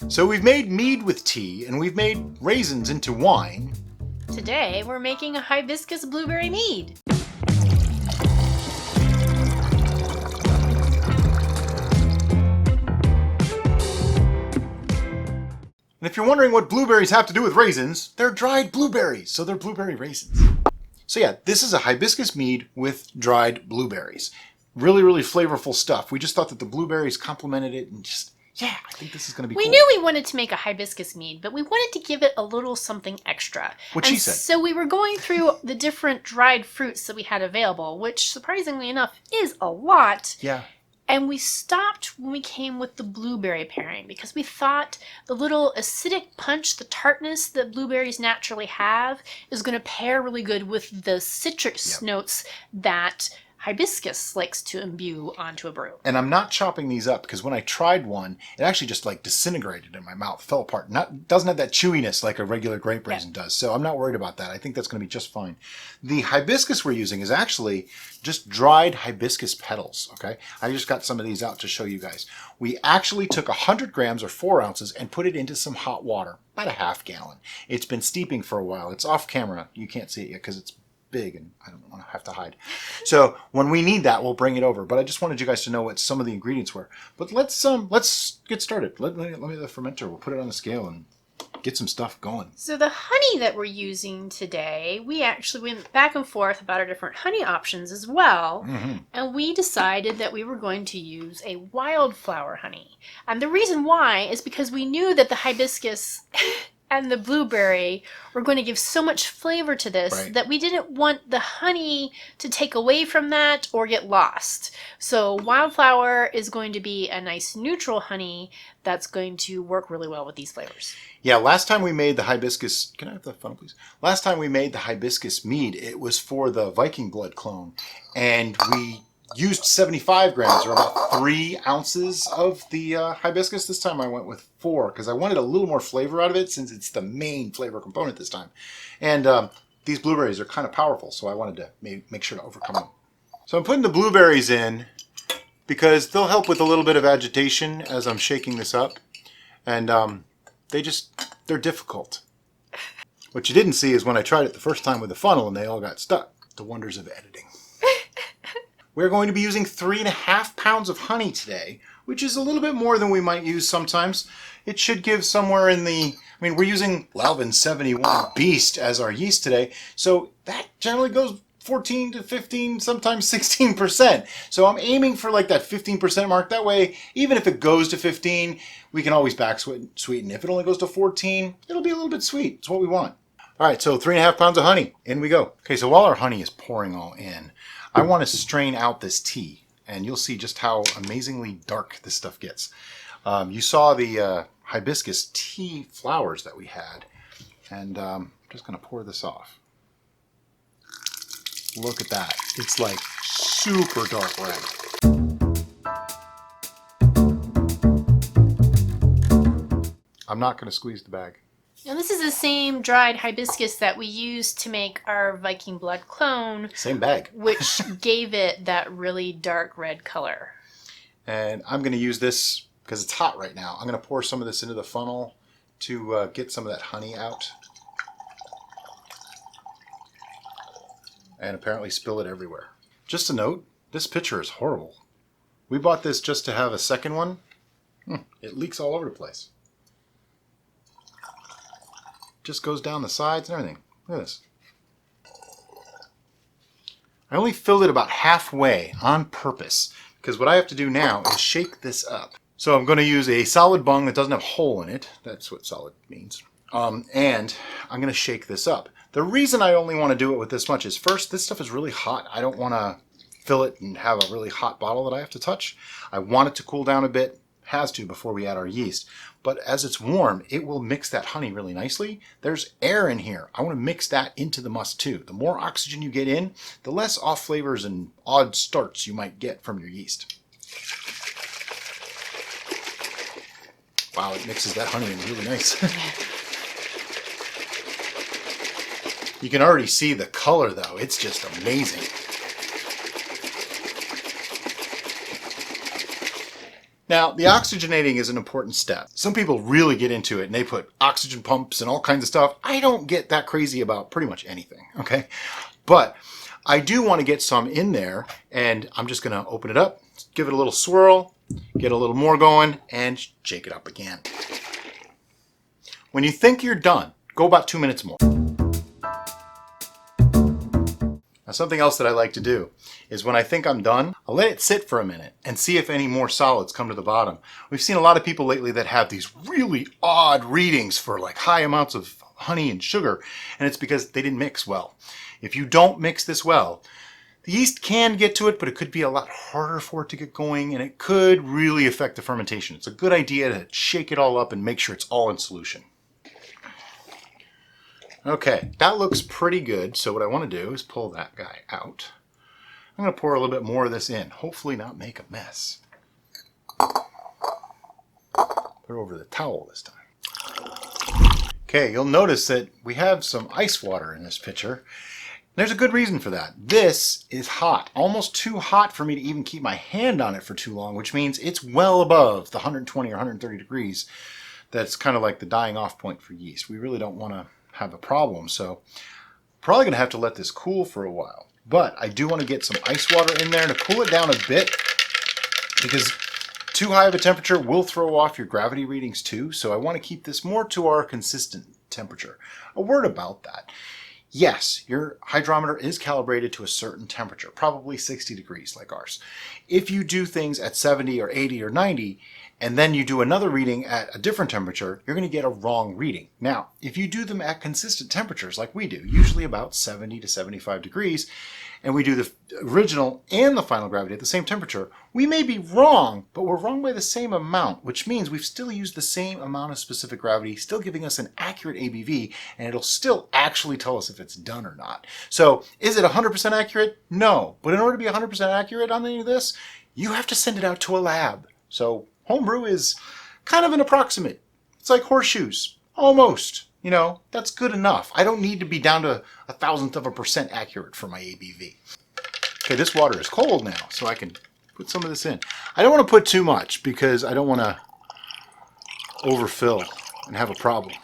So we've made mead with tea, and we've made raisins into wine. Today we're making a Hibiscus Blueberry Mead. And if you're wondering what blueberries have to do with raisins, they're dried blueberries, so they're blueberry raisins. So yeah, this is a hibiscus mead with dried blueberries. Really, really flavorful stuff. We just thought that the blueberries complemented it and just, yeah, I think this is going to be cool. We knew we wanted to make a hibiscus mead, but we wanted to give it a little something extra. What she said. So we were going through the different dried fruits that we had available, which surprisingly enough is a lot. Yeah. And we stopped when we came with the blueberry pairing because we thought the little acidic punch, the tartness that blueberries naturally have, is going to pair really good with the citrus notes that hibiscus likes to imbue onto a brew. And I'm not chopping these up because when I tried one, it actually just like disintegrated in my mouth, fell apart. Doesn't have that chewiness like a regular grape raisin does. So I'm not worried about that. I think that's going to be just fine. The hibiscus we're using is actually just dried hibiscus petals. Okay, I just got some of these out to show you guys. We actually took 100 grams or 4 ounces and put it into some hot water, about a half gallon. It's been steeping for a while. It's off camera. You can't see it yet because it's big and I don't want to have to hide. So when we need that, we'll bring it over. But I just wanted you guys to know what some of the ingredients were. But let's get started. Let me the fermenter. We'll put it on the scale and get some stuff going. So the honey that we're using today, we actually went back and forth about our different honey options as well. And we decided that we were going to use a wildflower honey. And the reason why is because we knew that the hibiscus and the blueberry were going to give so much flavor to this that we didn't want the honey to take away from that or get lost. So wildflower is going to be a nice neutral honey that's going to work really well with these flavors. Yeah, last time we made the hibiscus, can I have the funnel please? Last time we made the hibiscus mead, it was for the Viking Blod clone. And we used 75 grams or about 3 ounces of the hibiscus. This time I went with 4 because I wanted a little more flavor out of it since it's the main flavor component this time. And these blueberries are kind of powerful, so I wanted to make sure to overcome them. So I'm putting the blueberries in because they'll help with a little bit of agitation as I'm shaking this up. And they're difficult. What you didn't see is when I tried it the first time with the funnel and they all got stuck. The wonders of editing. We're going to be using 3.5 pounds of honey today, which is a little bit more than we might use sometimes. It should give somewhere in the, we're using Lalvin 71 Beast as our yeast today, so that generally goes 14 to 15, sometimes 16%. So I'm aiming for like that 15% mark. That way, even if it goes to 15, we can always back sweeten. If it only goes to 14, it'll be a little bit sweet. It's what we want. All right, so 3.5 pounds of honey. In we go. Okay, so while our honey is pouring all in, I want to strain out this tea, and you'll see just how amazingly dark this stuff gets. You saw the hibiscus tea flowers that we had, and I'm just going to pour this off. Look at that. It's like super dark red. I'm not going to squeeze the bag. Now this is the same dried hibiscus that we used to make our Viking Blod clone. Same bag. Which gave it that really dark red color. And I'm going to use this because it's hot right now. I'm going to pour some of this into the funnel to get some of that honey out. And apparently spill it everywhere. Just a note, this picture is horrible. We bought this just to have a second one. It leaks all over the place. Just goes down the sides and everything. Look at this. I only filled it about halfway on purpose because what I have to do now is shake this up. So I'm going to use a solid bung that doesn't have a hole in it. That's what solid means. And I'm going to shake this up. The reason I only want to do it with this much is first, this stuff is really hot. I don't want to fill it and have a really hot bottle that I have to touch. I want it to cool down a bit. Has to before we add our yeast. But as it's warm, it will mix that honey really nicely. There's air in here. I want to mix that into the must too. The more oxygen you get in, the less off flavors and odd starts you might get from your yeast. Wow, it mixes that honey in really nice. You can already see the color though. It's just amazing. Now, the oxygenating is an important step. Some people really get into it and they put oxygen pumps and all kinds of stuff. I don't get that crazy about pretty much anything, okay? But I do want to get some in there, and I'm just going to open it up, give it a little swirl, get a little more going, and shake it up again. When you think you're done, go about 2 minutes more. Now, something else that I like to do is when I think I'm done, I'll let it sit for a minute and see if any more solids come to the bottom. We've seen a lot of people lately that have these really odd readings for like high amounts of honey and sugar, and it's because they didn't mix well. If you don't mix this well, the yeast can get to it, but it could be a lot harder for it to get going, and it could really affect the fermentation. It's a good idea to shake it all up and make sure it's all in solution. Okay, that looks pretty good, so what I want to do is pull that guy out. I'm going to pour a little bit more of this in, hopefully not make a mess. Put it over the towel this time. Okay, you'll notice that we have some ice water in this pitcher. There's a good reason for that. This is hot, almost too hot for me to even keep my hand on it for too long, which means it's well above the 120 or 130 degrees. That's kind of like the dying off point for yeast. We really don't want to have a problem, so probably going to have to let this cool for a while. But I do want to get some ice water in there to cool it down a bit, because too high of a temperature will throw off your gravity readings too, so I want to keep this more to our consistent temperature. A word about that. Yes, your hydrometer is calibrated to a certain temperature, probably 60 degrees like ours. If you do things at 70 or 80 or 90, and then you do another reading at a different temperature, you're going to get a wrong reading. Now, if you do them at consistent temperatures like we do, usually about 70 to 75 degrees, and we do the original and the final gravity at the same temperature, we may be wrong, but we're wrong by the same amount, which means we've still used the same amount of specific gravity, still giving us an accurate ABV, and it'll still actually tell us if it's done or not. So, is it 100% accurate? No. But in order to be 100% accurate on any of this, you have to send it out to a lab. So, homebrew is kind of an approximate. It's like horseshoes. Almost. You know, that's good enough. I don't need to be down to 0.001% accurate for my ABV. Okay, this water is cold now, so I can put some of this in. I don't want to put too much because I don't want to overfill and have a problem.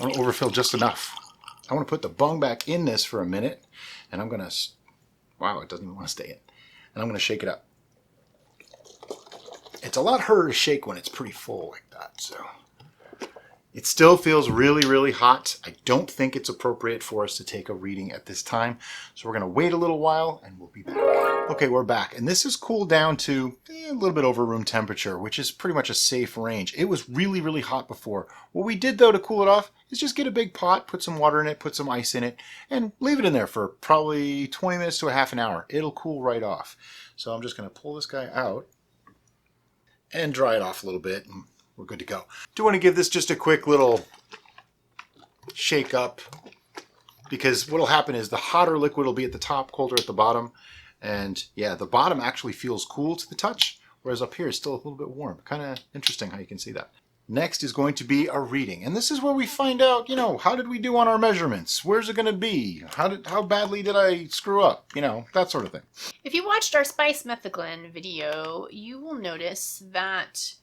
I want to overfill just enough. I want to put the bung back in this for a minute, and I'm going to... Wow, it doesn't even want to stay in. And I'm going to shake it up. It's a lot harder to shake when it's pretty full like that, so it still feels really, really hot. I don't think it's appropriate for us to take a reading at this time, so we're going to wait a little while and we'll be back. Okay, we're back, and this is cooled down to a little bit over room temperature, which is pretty much a safe range. It was really, really hot before. What we did though to cool it off is just get a big pot, put some water in it, put some ice in it, and leave it in there for probably 20 minutes to a half an hour. It'll cool right off. So I'm just going to pull this guy out and dry it off a little bit, and we're good to go. Do want to give this just a quick little shake up, because what will happen is the hotter liquid will be at the top, colder at the bottom, and yeah, the bottom actually feels cool to the touch, whereas up here it's still a little bit warm. Kind of interesting how you can see that. Next is going to be a reading, and this is where we find out, you know, how did we do on our measurements? Where's it going to be? How badly did I screw up? You know, that sort of thing. If you watched our spice metheglin video, you will notice that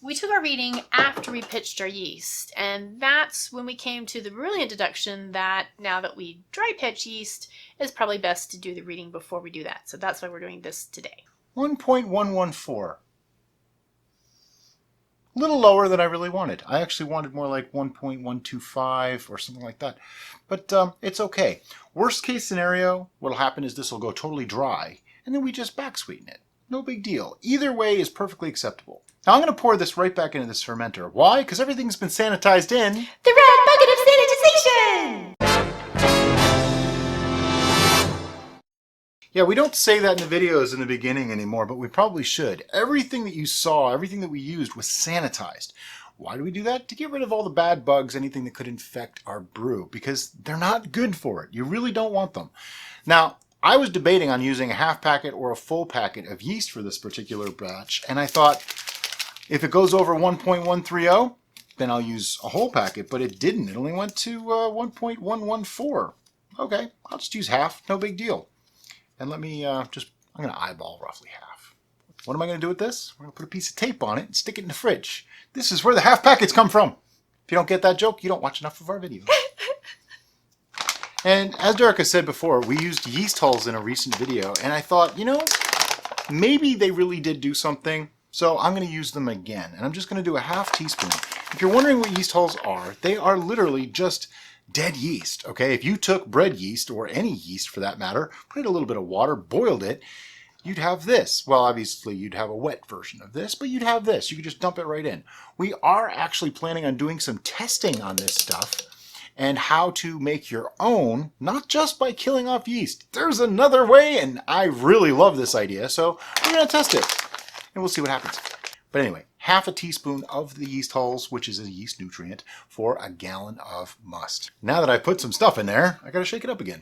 we took our reading after we pitched our yeast, and that's when we came to the brilliant deduction that now that we dry pitch yeast, it's probably best to do the reading before we do that. So that's why we're doing this today. 1.114. A little lower than I really wanted. I actually wanted more like 1.125 or something like that. But it's okay. Worst case scenario, what'll happen is this will go totally dry, and then we just back sweeten it. No big deal. Either way is perfectly acceptable. Now I'm going to pour this right back into this fermenter. Why? Because everything's been sanitized in the red bucket of sanitization! Yeah, we don't say that in the videos in the beginning anymore, but we probably should. Everything that you saw, everything that we used was sanitized. Why do we do that? To get rid of all the bad bugs, anything that could infect our brew, because they're not good for it. You really don't want them. Now, I was debating on using a half packet or a full packet of yeast for this particular batch, and I thought if it goes over 1.130, then I'll use a whole packet, but it didn't. It only went to 1.114. Okay, I'll just use half, no big deal. And let me I'm I'm going to eyeball roughly half. What am I going to do with this? We're going to put a piece of tape on it and stick it in the fridge. This is where the half packets come from. If you don't get that joke, you don't watch enough of our videos. And as Derica said before, we used yeast hulls in a recent video, and I thought, you know, maybe they really did do something, so I'm going to use them again. And I'm just going to do a half teaspoon. If you're wondering what yeast hulls are, they are literally just dead yeast, okay? If you took bread yeast, or any yeast for that matter, put in a little bit of water, boiled it, you'd have this. Well, obviously you'd have a wet version of this, but you'd have this. You could just dump it right in. We are actually planning on doing some testing on this stuff and how to make your own, not just by killing off yeast. There's another way, and I really love this idea, so we're going to test it, and we'll see what happens. But anyway, half a teaspoon of the yeast hulls, which is a yeast nutrient, for a gallon of must. Now that I've put some stuff in there, I got to shake it up again.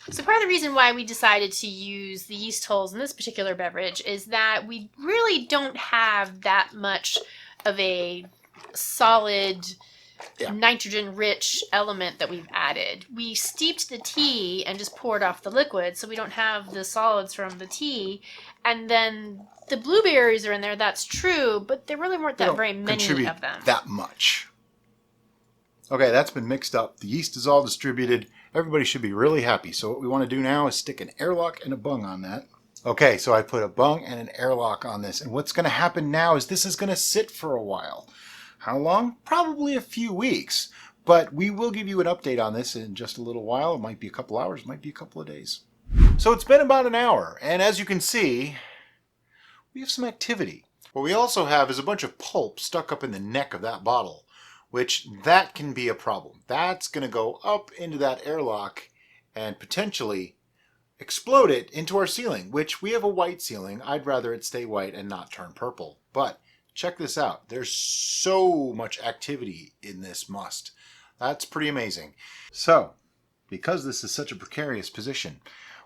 So part of the reason why we decided to use the yeast hulls in this particular beverage is that we really don't have that much of a solid nitrogen-rich element that we've added. We steeped the tea and just poured off the liquid, so we don't have the solids from the tea. And then the blueberries are in there, that's true, but there really weren't that very many of them. That much. Okay, that's been mixed up. The yeast is all distributed. Everybody should be really happy. So what we want to do now is stick an airlock and a bung on that. Okay, so I put a bung and an airlock on this. And what's going to happen now is this is going to sit for a while. How long? Probably a few weeks. But we will give you an update on this in just a little while. It might be a couple hours, it might be a couple of days. So it's been about an hour. And as you can see, we have some activity. What we also have is a bunch of pulp stuck up in the neck of that bottle, which that can be a problem. That's going to go up into that airlock and potentially explode it into our ceiling, which we have a white ceiling. I'd rather it stay white and not turn purple. But check this out. There's so much activity in this must. That's pretty amazing. So, because this is such a precarious position,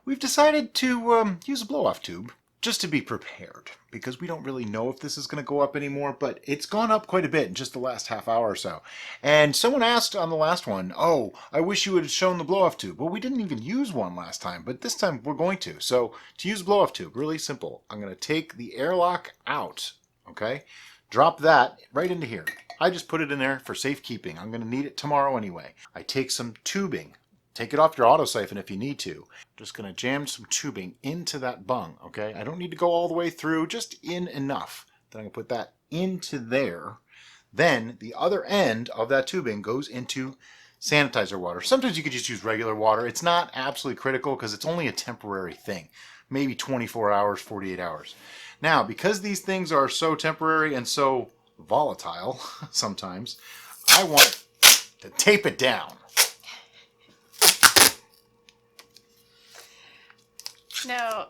we've decided to use a blow-off tube just to be prepared, because we don't really know if this is going to go up anymore, but it's gone up quite a bit in just the last half hour or so. And someone asked on the last one, oh, I wish you would have shown the blow-off tube. Well, we didn't even use one last time, but this time we're going to. So to use a blow-off tube, really simple. I'm going to take the airlock out, okay? Drop that right into here. I just put it in there for safekeeping. I'm going to need it tomorrow anyway. I take some tubing. Take it off your autosiphon if you need to. Just going to jam some tubing into that bung, okay? I don't need to go all the way through, just in enough. Then I'm going to put that into there. Then the other end of that tubing goes into sanitizer water. Sometimes you could just use regular water. It's not absolutely critical because it's only a temporary thing. Maybe 24 hours, 48 hours. Now, because these things are so temporary and so volatile sometimes, I want to tape it down. Now,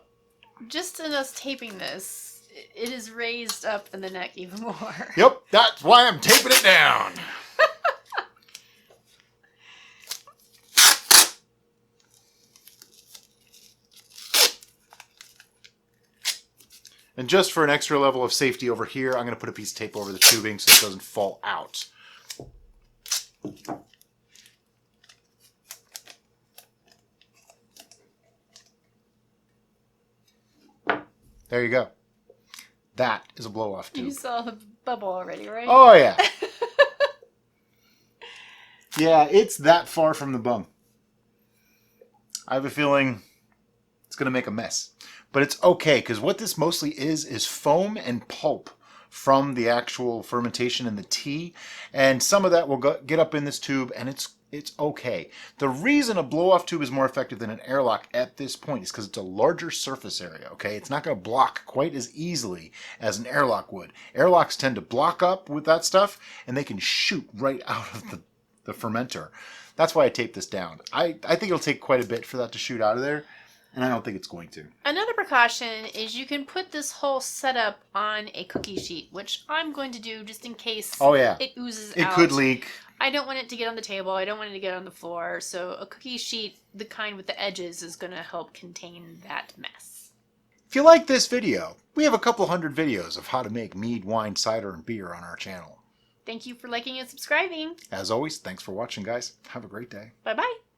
just in us taping this, it is raised up in the neck even more. Yep, that's why I'm taping it down. And just for an extra level of safety over here, I'm going to put a piece of tape over the tubing so it doesn't fall out. There you go. That is a blow-off tube. You saw the bubble already, right? Oh, yeah. Yeah, it's that far from the bung. I have a feeling it's going to make a mess. But it's okay, because what this mostly is foam and pulp from the actual fermentation in the tea. And some of that will get up in this tube, and it's okay. The reason a blow-off tube is more effective than an airlock at this point is because it's a larger surface area, okay? It's not going to block quite as easily as an airlock would. Airlocks tend to block up with that stuff, and they can shoot right out of the fermenter. That's why I taped this down. I think it'll take quite a bit for that to shoot out of there, and I don't think it's going to. Another precaution is you can put this whole setup on a cookie sheet, which I'm going to do just in case it oozes out. It could leak. I don't want it to get on the table. I don't want it to get on the floor. So a cookie sheet, the kind with the edges, is going to help contain that mess. If you like this video, we have a couple hundred videos of how to make mead, wine, cider, and beer on our channel. Thank you for liking and subscribing. As always, thanks for watching, guys. Have a great day. Bye-bye.